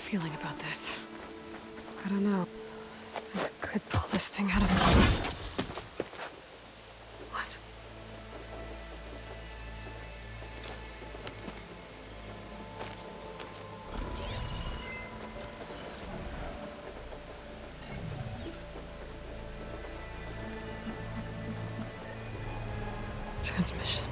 feeling about this. I don't know. I could pull this thing out of the... What? Transmission.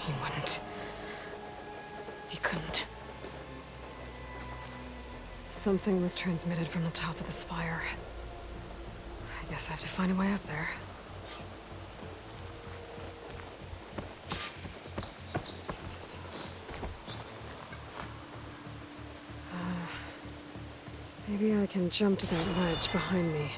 He wouldn't. He couldn't. Something was transmitted from the top of the spire. I guess I have to find a way up there. Maybe I can jump to that ledge behind me.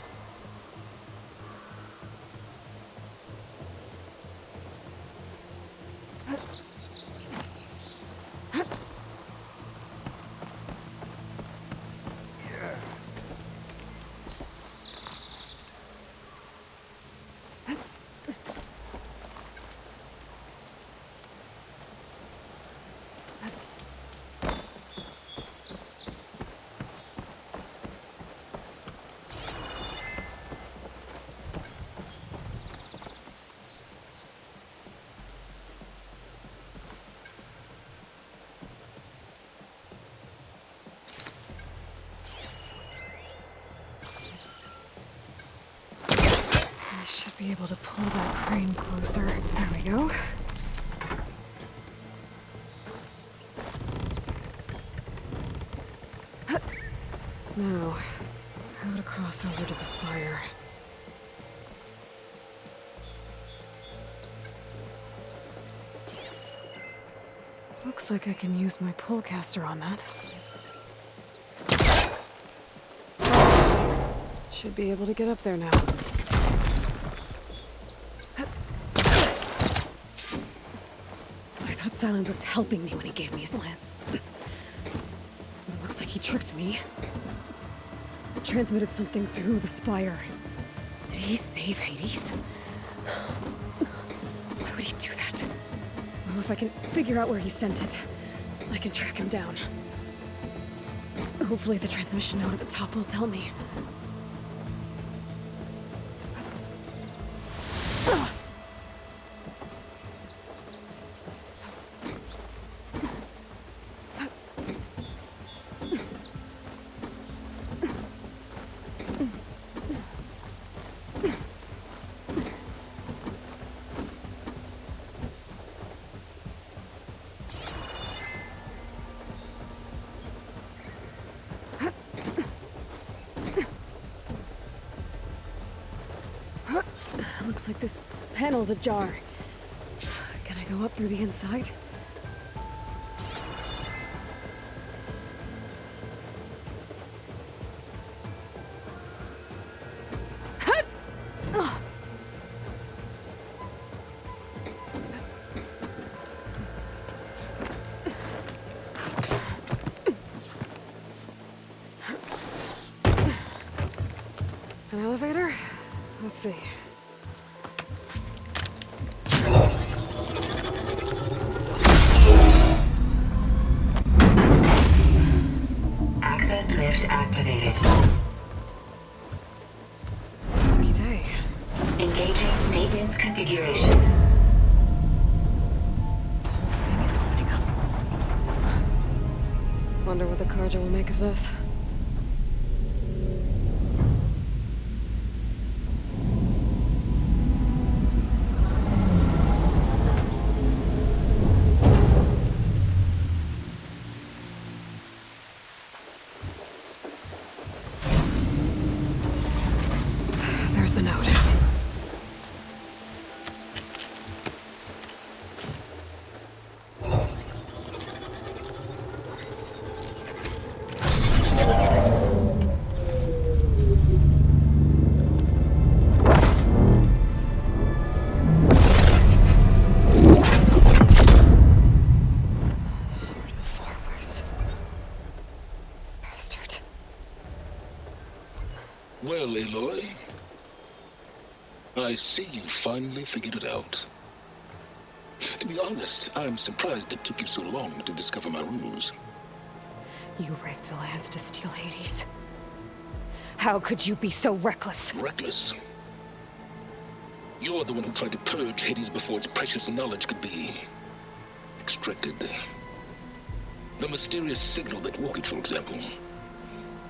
I should be able to pull that crane closer. There we go. Now, how to cross over to the spire. Looks like I can use my pullcaster on that. Should be able to get up there now. I thought Silence was helping me when he gave me his lance. But it looks like he tricked me. Transmitted something through the spire. Did he save Hades? Why would he do that? Well, if I can figure out where he sent it, I can track him down. Hopefully the transmission note at the top will tell me. Looks like this panel's ajar. Can I go up through the inside? An elevator? Let's see. Access lift activated. Lucky day. Engaging maintenance configuration. The whole thing is opening up. Wonder what the Carja will make of this. There's the note. Aloy? I see you finally figured it out. To be honest, I'm surprised it took you so long to discover my rules. You rigged the lands to steal Hades. How could you be so reckless? Reckless? You're the one who tried to purge Hades before its precious knowledge could be extracted. The mysterious signal that woke it, for example.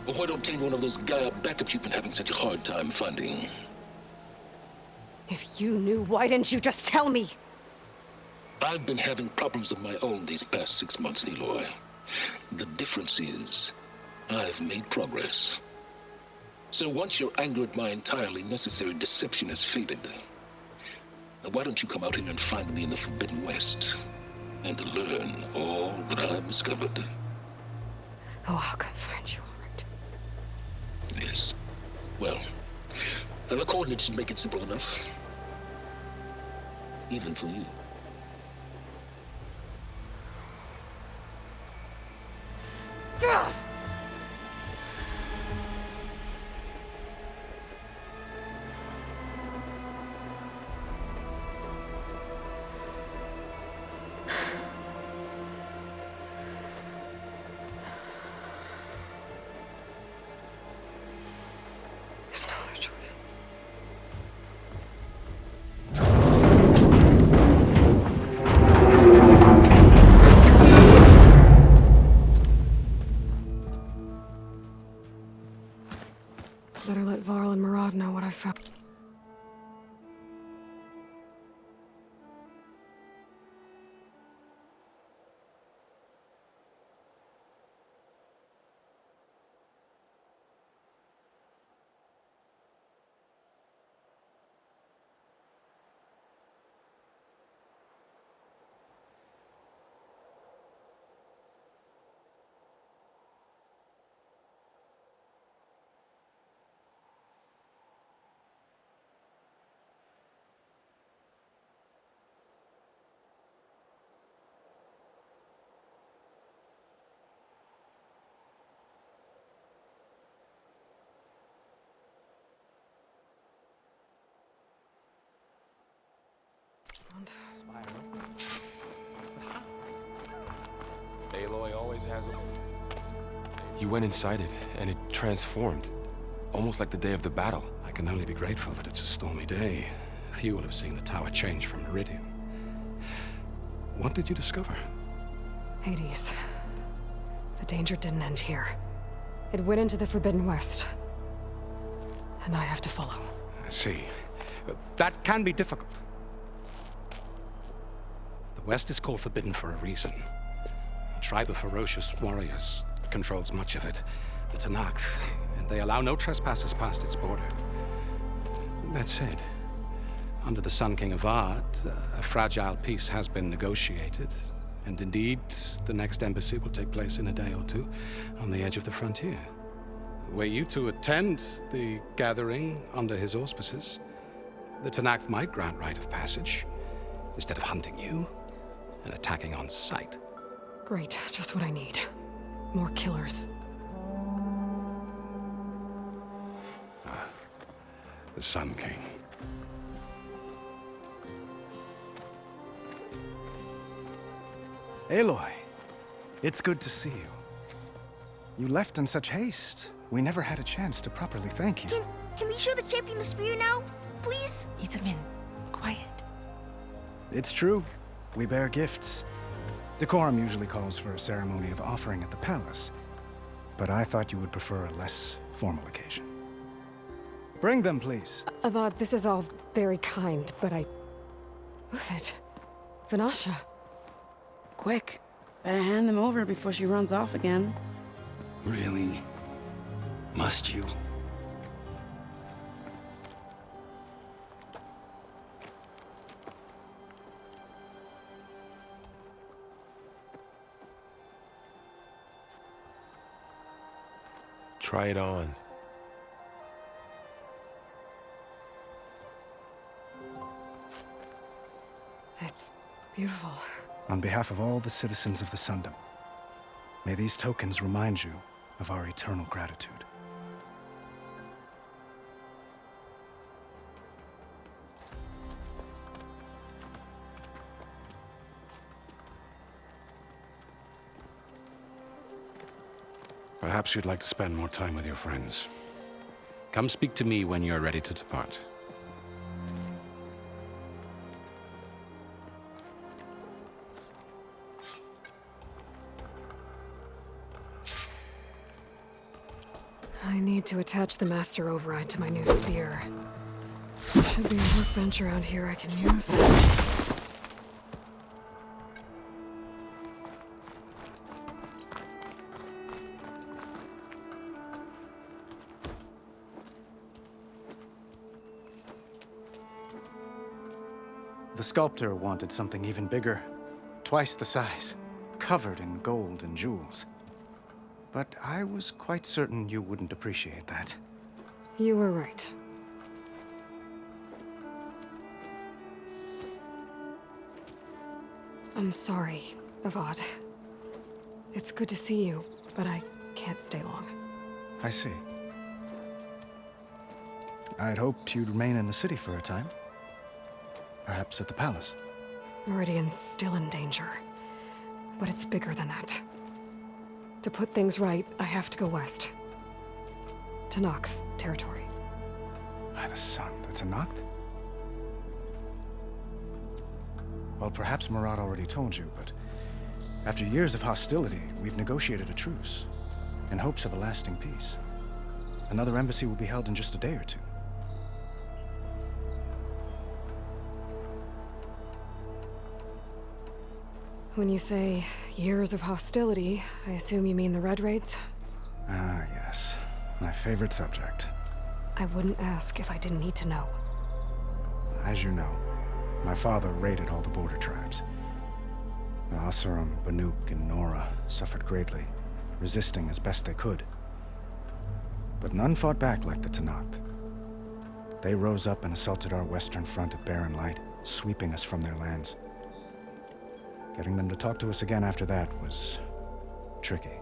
Or why to obtain one of those Gaia backups you've been having such a hard time finding. If you knew, why didn't you just tell me? I've been having problems of my own these past 6 months, Aloy. The difference is, I've made progress. So once your anger at my entirely necessary deception has faded, now why don't you come out here and find me in the Forbidden West, and learn all that I've discovered? Oh, I'll come find you, all right. Yes. Well, and the coordinates should make it simple enough. Even for you. God! There's no other choice. Better let Varl and Murad know what I found. Aloy always has a... You went inside it, and it transformed. Almost like the day of the battle. I can only be grateful that it's a stormy day. Few will have seen the tower change from Meridian. What did you discover? Hades. The danger didn't end here. It went into the Forbidden West. And I have to follow. I see. That can be difficult. The West is called Forbidden for a reason. A tribe of ferocious warriors controls much of it, the Tenakth, and they allow no trespassers past its border. That said, under the Sun King of Ard, a fragile peace has been negotiated, and indeed, the next embassy will take place in a day or two on the edge of the frontier. Were you to attend the gathering under his auspices, the Tenakth might grant right of passage, instead of hunting you and attacking on sight. Great, just what I need. More killers. The Sun King. Aloy, it's good to see you. You left in such haste. We never had a chance to properly thank you. Can we show the champion the spear now? Please? Itamin, quiet. It's true. We bear gifts. Decorum usually calls for a ceremony of offering at the palace, but I thought you would prefer a less formal occasion. Bring them, please. Avad, this is all very kind, but Who's it? Vanasha. Quick, better hand them over before she runs off again. Really? Must you? Try it on. It's beautiful. On behalf of all the citizens of the Sundom, may these tokens remind you of our eternal gratitude. Perhaps you'd like to spend more time with your friends. Come speak to me when you're ready to depart. I need to attach the master override to my new spear. Should be a workbench around here I can use. The sculptor wanted something even bigger, twice the size, covered in gold and jewels. But I was quite certain you wouldn't appreciate that. You were right. I'm sorry, Avad. It's good to see you, but I can't stay long. I see. I'd hoped you'd remain in the city for a time. Perhaps at the palace. Meridian's still in danger, but it's bigger than that. To put things right, I have to go west. To Nox territory. By the sun, that's a Noct? Well, perhaps Murad already told you, but after years of hostility, we've negotiated a truce, in hopes of a lasting peace. Another embassy will be held in just a day or two. When you say years of hostility, I assume you mean the Red Raids? Ah, yes. My favorite subject. I wouldn't ask if I didn't need to know. As you know, my father raided all the border tribes. The Asuram, Banuk, and Nora suffered greatly, resisting as best they could. But none fought back like the Tenakth. They rose up and assaulted our western front at Barren Light, sweeping us from their lands. Getting them to talk to us again after that was tricky.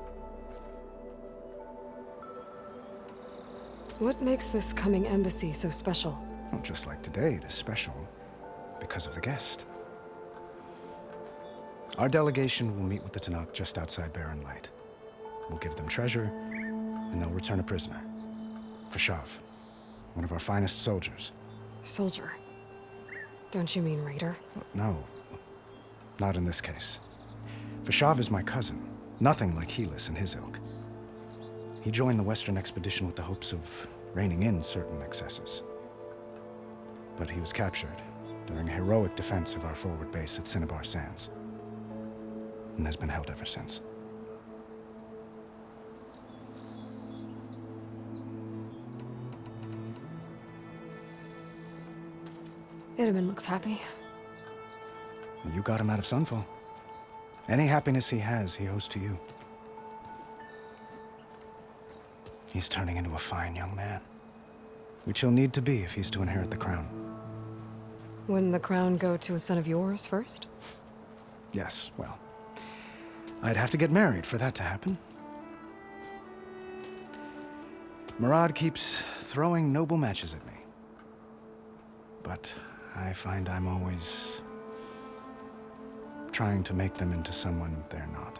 What makes this coming embassy so special? Well, just like today, it is special because of the guest. Our delegation will meet with the Tenakth just outside Barren Light. We'll give them treasure, and they'll return a prisoner. Vashav, one of our finest soldiers. Soldier? Don't you mean raider? No, not in this case. Vashav is my cousin, nothing like Helis and his ilk. He joined the Western expedition with the hopes of reining in certain excesses. But he was captured during a heroic defense of our forward base at Cinnabar Sands, and has been held ever since. Itaman looks happy. You got him out of Sunfall. Any happiness he has, he owes to you. He's turning into a fine young man, which he'll need to be if he's to inherit the crown. Wouldn't the crown go to a son of yours first? Yes, well, I'd have to get married for that to happen. Murad keeps throwing noble matches at me. But I find I'm always trying to make them into someone they're not.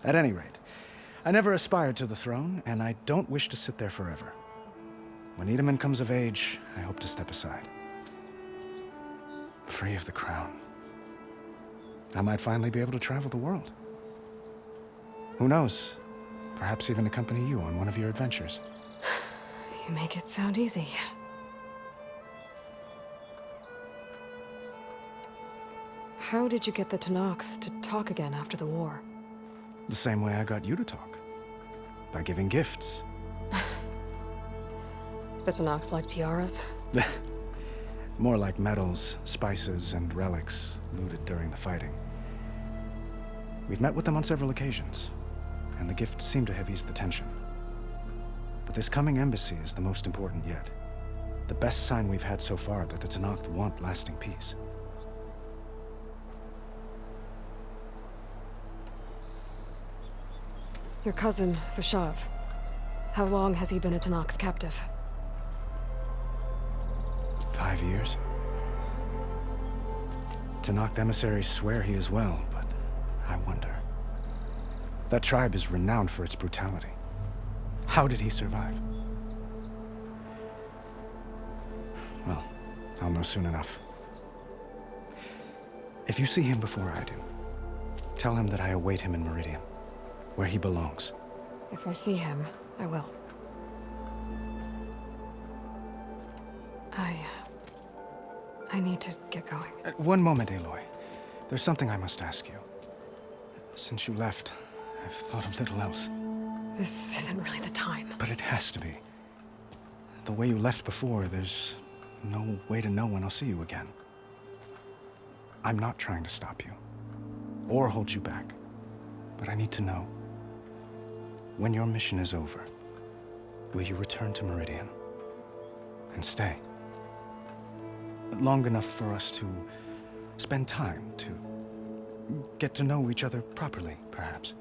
At any rate, I never aspired to the throne, and I don't wish to sit there forever. When Itaman comes of age, I hope to step aside. Free of the crown. I might finally be able to travel the world. Who knows? Perhaps even accompany you on one of your adventures. You make it sound easy. How did you get the Tenakth to talk again after the war? The same way I got you to talk. By giving gifts. The Tenakth like tiaras? More like medals, spices, and relics looted during the fighting. We've met with them on several occasions, and the gifts seem to have eased the tension. But this coming embassy is the most important yet. The best sign we've had so far that the Tenakth want lasting peace. Your cousin, Vashav. How long has he been a Tenakth captive? 5 years. Tenakth emissaries swear he is well, but I wonder. That tribe is renowned for its brutality. How did he survive? Well, I'll know soon enough. If you see him before I do, tell him that I await him in Meridian, where he belongs. If I see him, I will. I need to get going. One moment, Aloy. There's something I must ask you. Since you left, I've thought of little else. This isn't really the time. But it has to be. The way you left before, there's no way to know when I'll see you again. I'm not trying to stop you, or hold you back. But I need to know, when your mission is over, will you return to Meridian and stay? Long enough for us to spend time, to get to know each other properly, perhaps.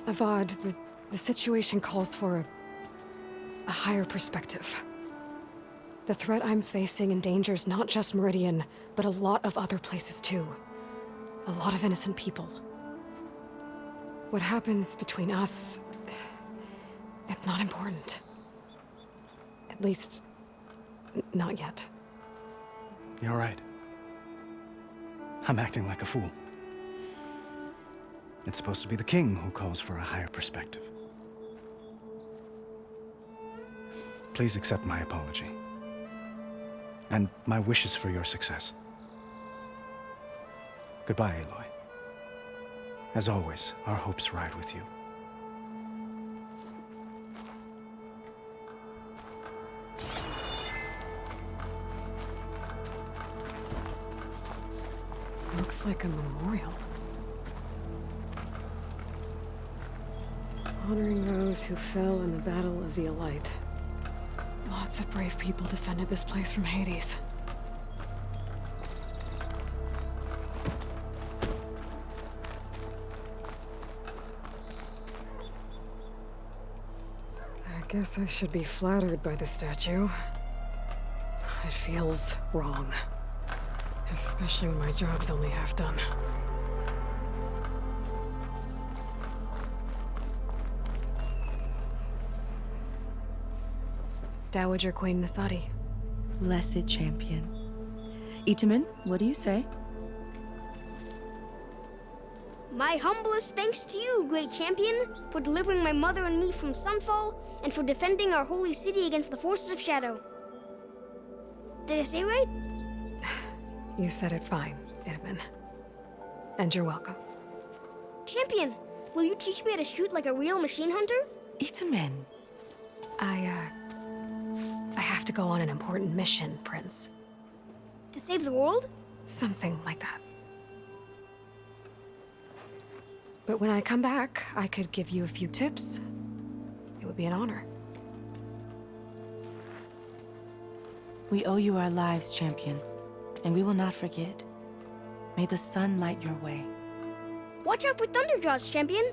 Avad, the situation calls for a higher perspective. The threat I'm facing endangers not just Meridian, but a lot of other places too. A lot of innocent people. What happens between us, it's not important. At least, not yet. You're right. I'm acting like a fool. It's supposed to be the king who calls for a higher perspective. Please accept my apology. And my wishes for your success. Goodbye, Aloy. As always, our hopes ride with you. Looks like a memorial. Honoring those who fell in the Battle of the Elite. Lots of brave people defended this place from Hades. I guess I should be flattered by the statue. It feels wrong. Especially when my job's only half done. Dowager Queen Nasadi. Blessed champion. Itamen, what do you say? My humblest thanks to you, great champion, for delivering my mother and me from Sunfall, and for defending our holy city against the forces of Shadow. Did I say right? You said it fine, Itamen. And you're welcome. Champion, will you teach me how to shoot like a real machine hunter? Itamen. I have to go on an important mission, Prince. To save the world? Something like that. But when I come back, I could give you a few tips. It would be an honor. We owe you our lives, champion, and we will not forget. May the sun light your way. Watch out for Thunderjaws, champion!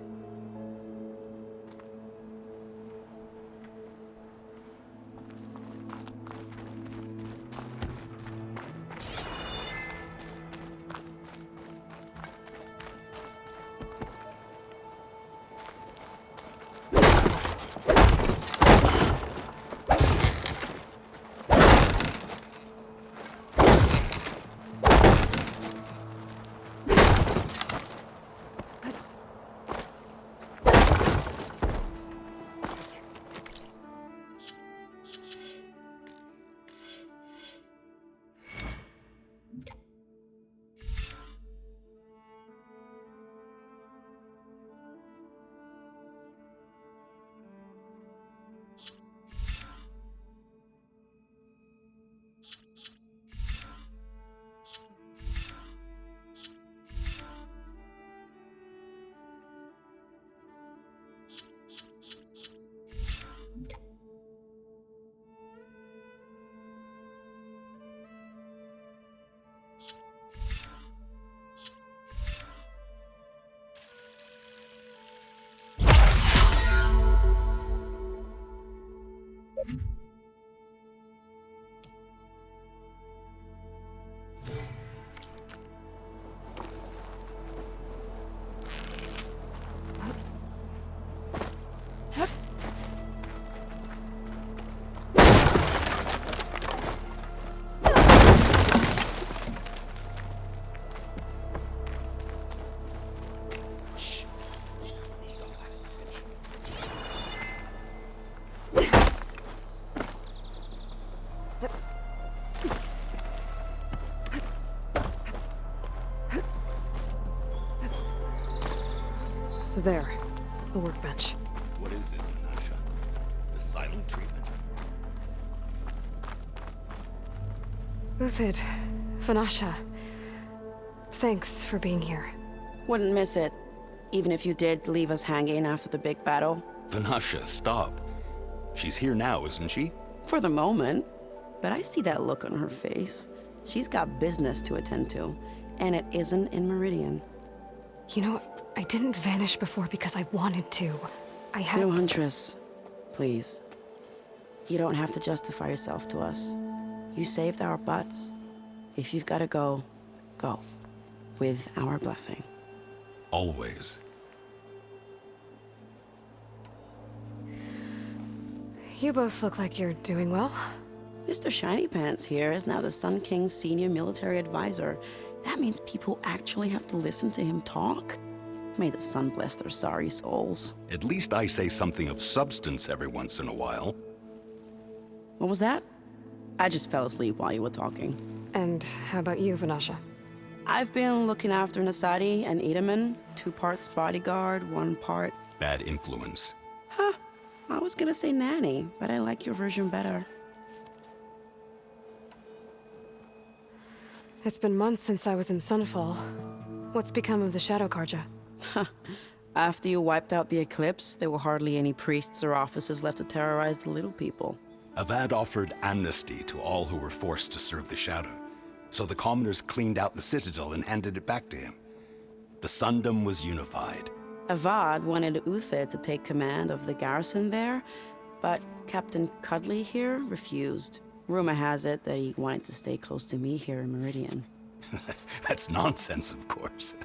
There. The workbench. What is this, Vanasha? The silent treatment? Uthid. Vanasha. Thanks for being here. Wouldn't miss it, even if you did leave us hanging after the big battle. Vanasha, stop. She's here now, isn't she? For the moment. But I see that look on her face. She's got business to attend to, and it isn't in Meridian. You know, I didn't vanish before because I wanted to. I had... No, Huntress. Please. You don't have to justify yourself to us. You saved our butts. If you've got to go, go. With our blessing. Always. You both look like you're doing well. Mr. Shiny Pants here is now the Sun King's senior military advisor. That means people actually have to listen to him talk. May the sun bless their sorry souls. At least I say something of substance every once in a while. What was that? I just fell asleep while you were talking. And how about you, Vanasha? I've been looking after Nasadi and Edaman. 2 parts bodyguard, 1 part... Bad influence. Huh. I was gonna say nanny, but I like your version better. It's been months since I was in Sunfall. What's become of the Shadow Karja? After you wiped out the Eclipse, there were hardly any priests or officers left to terrorize the little people. Avad offered amnesty to all who were forced to serve the Shadow. So the commoners cleaned out the Citadel and handed it back to him. The Sundom was unified. Avad wanted Uthid to take command of the garrison there, but Captain Cudley here refused. Rumor has it that he wanted to stay close to me here in Meridian. That's nonsense, of course.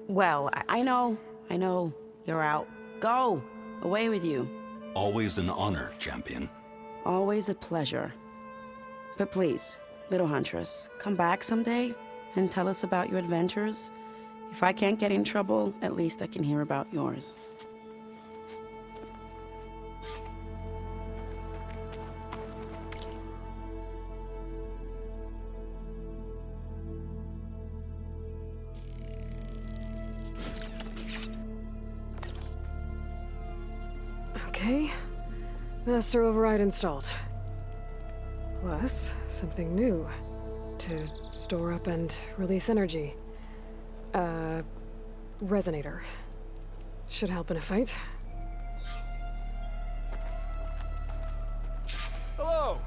Well, I know. You're out. Go! Away with you. Always an honor, champion. Always a pleasure. But please, little Huntress, come back someday and tell us about your adventures. If I can't get in trouble, at least I can hear about yours. Okay. Master override installed. Plus, something new. To store up and release energy. Resonator. Should help in a fight. Hello!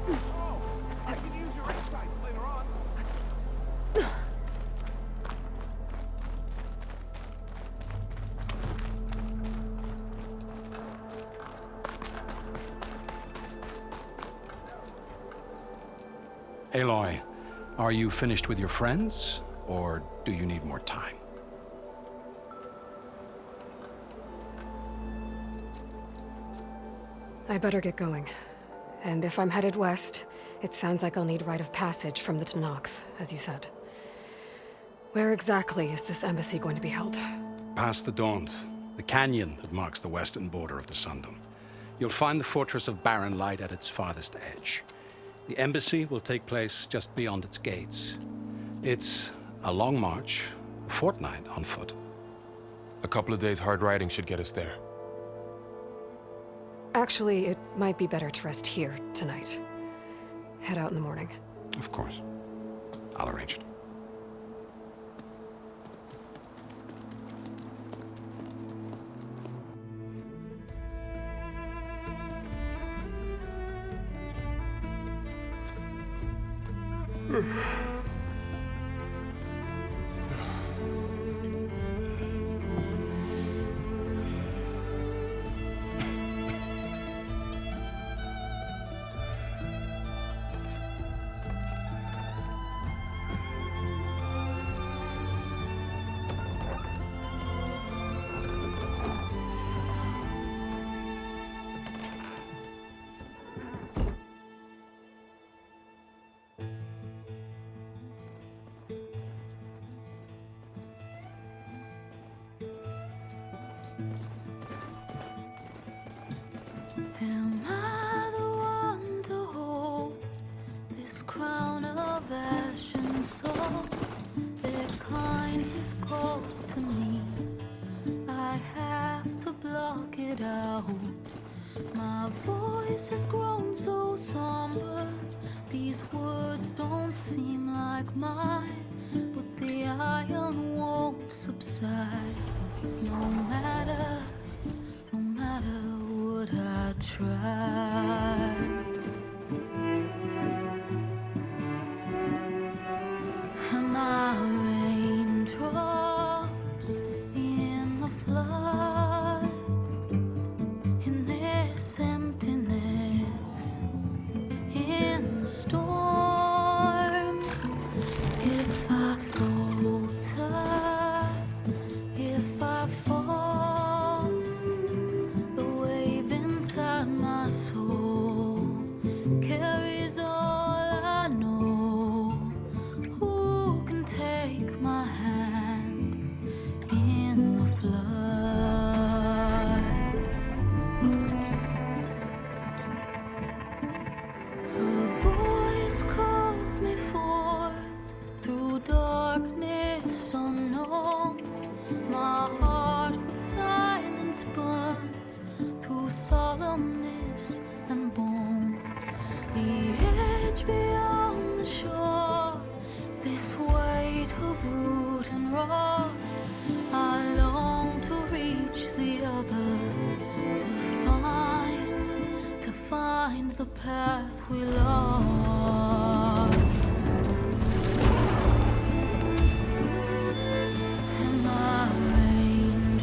Oh, I can use your insights later on. Aloy, are you finished with your friends, or do you need more time? I better get going. And if I'm headed west, it sounds like I'll need rite of passage from the Tenakth, as you said. Where exactly is this embassy going to be held? Past the Daunt, the canyon that marks the western border of the Sundom. You'll find the fortress of Barren Light at its farthest edge. The embassy will take place just beyond its gates. It's a long march, a fortnight on foot. A couple of days hard riding should get us there. Actually, it might be better to rest here tonight. Head out in the morning. Of course. I'll arrange it. Am I the one crown of ash and salt, their kindness calls to me. I have to block it out. My voice has grown so somber. These words don't seem like mine, but the iron won't subside. No matter what I try. And my raindrops in the flood, in this emptiness, in the storm. If I falter, if I fall, the wave inside my soul carries all I know. Who can take my hand in the flood? Her voice calls me forth through darkness unknown. My heart with silence burns through solemnness and bone. The edge beyond the shore, this weight of root and rock. I long to reach the other, to find the path we lost. And my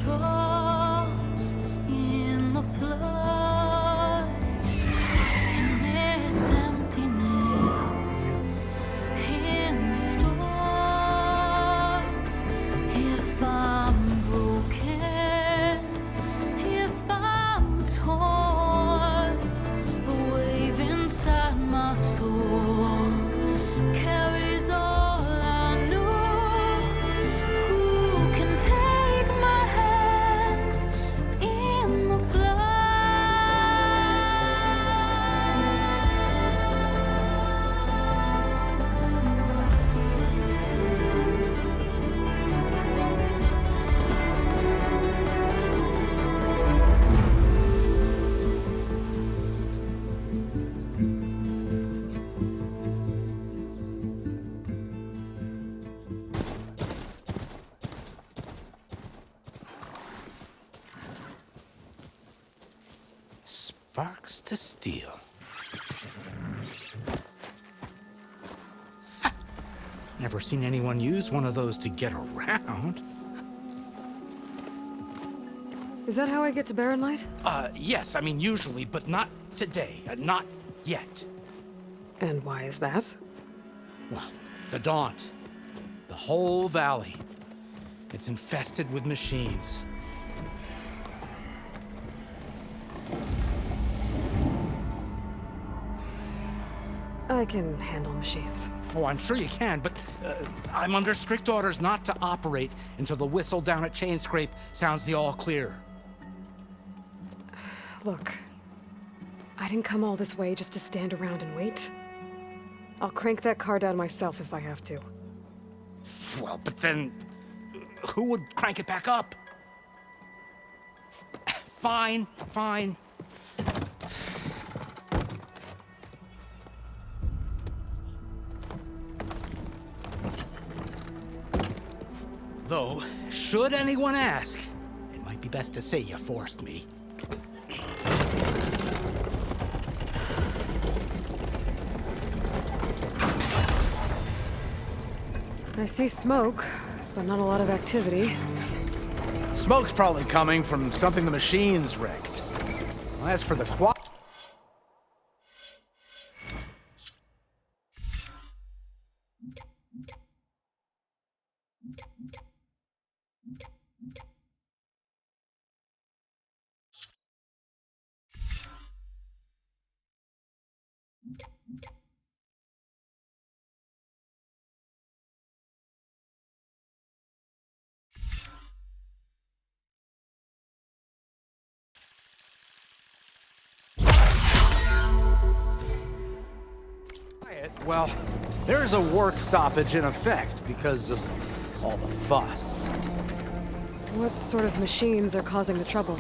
raindrops in the flood, in this emptiness, in the storm. If I'm broken, if I'm torn, the wave inside my soul carries all I know. Who can take my hand in the flood? Sparks to steel. Ha! Never seen anyone use one of those to get around. Is that how I get to Barren Light? Yes, I mean usually, but not today. Not yet. And why is that? Well, the Daunt. The whole valley. It's infested with machines. I can handle machines. Oh, I'm sure you can, but I'm under strict orders not to operate until the whistle down at Chainscrape sounds the all clear. Look, I didn't come all this way just to stand around and wait. I'll crank that car down myself if I have to. Well, but then who would crank it back up? Fine, fine. Though, should anyone ask, it might be best to say you forced me. I see smoke, but not a lot of activity. Smoke's probably coming from something the machines wrecked. As for the Well, there's a work stoppage in effect because of all the fuss. What sort of machines are causing the trouble?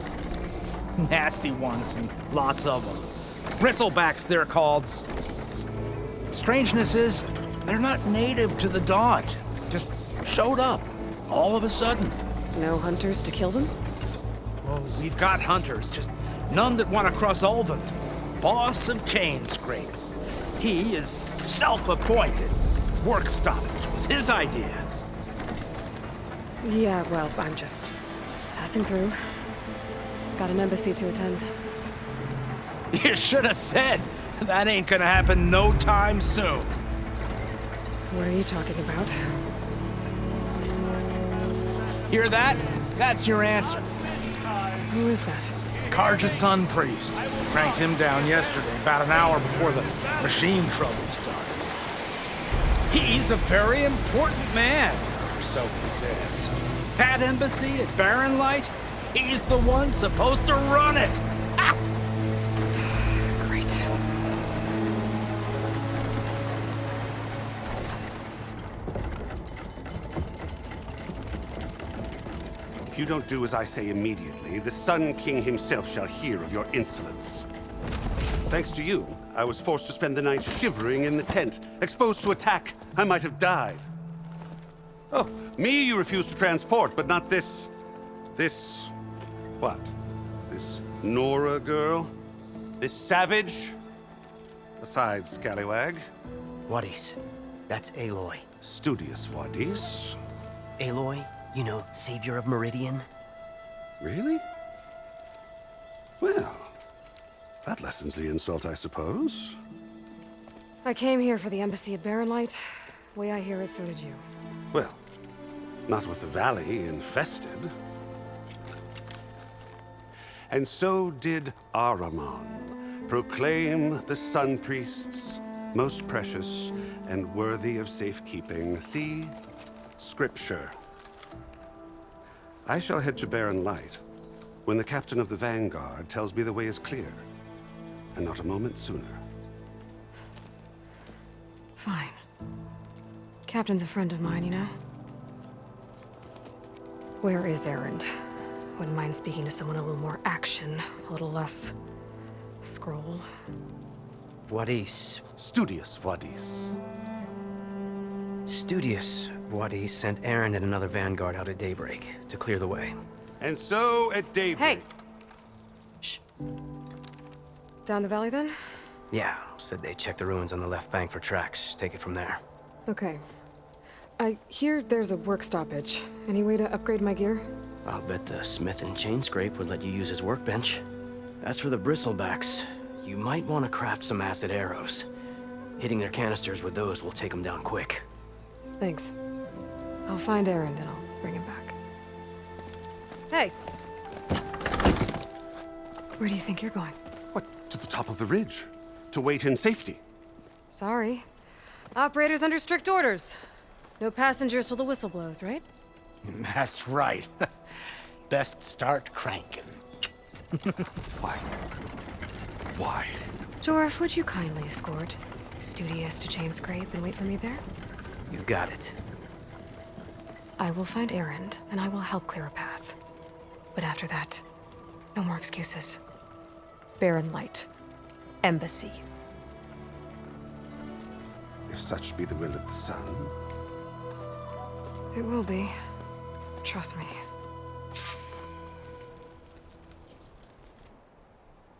Nasty ones, and lots of them. Bristlebacks, they're called. Strangeness is, they're not native to the Dodge. Just showed up, all of a sudden. No hunters to kill them? Well, we've got hunters, just none that want to cross Ulvund. Boss of Chainscrape. He is self-appointed. Work stoppage was his idea. Yeah, well, I'm just passing through. Got an embassy to attend. You should have said. That ain't gonna happen no time soon. What are you talking about? Hear that? That's your answer. Who is that? Karja Sun Priest. Cranked him down yesterday, about an hour before the machine trouble started. He's a very important man, so he says. That embassy at Barren Light, he's the one supposed to run it. Ha! Great. If you don't do as I say immediately, the Sun King himself shall hear of your insolence. Thanks to you, I was forced to spend the night shivering in the tent. Exposed to attack, I might have died. Oh, me you refuse to transport, but not this... what? This Nora girl? This savage? Besides, scallywag. Wadis. That's Aloy. Studious Wadis. Aloy, you know, savior of Meridian. Really? Well, that lessens the insult, I suppose. I came here for the embassy at Barren Light. Way I hear it, so did you. Well, not with the valley infested. And so did Ahriman proclaim the Sun Priests most precious and worthy of safekeeping. See? Scripture. I shall head to Barren Light when the captain of the Vanguard tells me the way is clear, and not a moment sooner. Fine. Captain's a friend of mine, you know? Where is Erend? Wouldn't mind speaking to someone a little more action, a little less scroll. Wadis. Studious Wadis. Studious Wadis sent Aaron and another Vanguard out at daybreak to clear the way. And so at daybreak... Hey! Shh. Down the valley, then? Yeah, said they checked the ruins on the left bank for tracks. Take it from there. Okay. I hear there's a work stoppage. Any way to upgrade my gear? I'll bet the smith in Chainscrape would let you use his workbench. As for the bristlebacks, you might want to craft some acid arrows. Hitting their canisters with those will take them down quick. Thanks. I'll find Erend and I'll bring him back. Hey! Where do you think you're going? What? To the top of the ridge. To wait in safety. Sorry. Operator's under strict orders. No passengers till the whistle blows, right? That's right. Best start cranking. Why? Why? Jorf, would you kindly escort Studious to Chainscrape and wait for me there? You got it. I will find Erend, and I will help clear a path. But after that, no more excuses. Barren Light. Embassy. If such be the will of the sun. It will be. Trust me.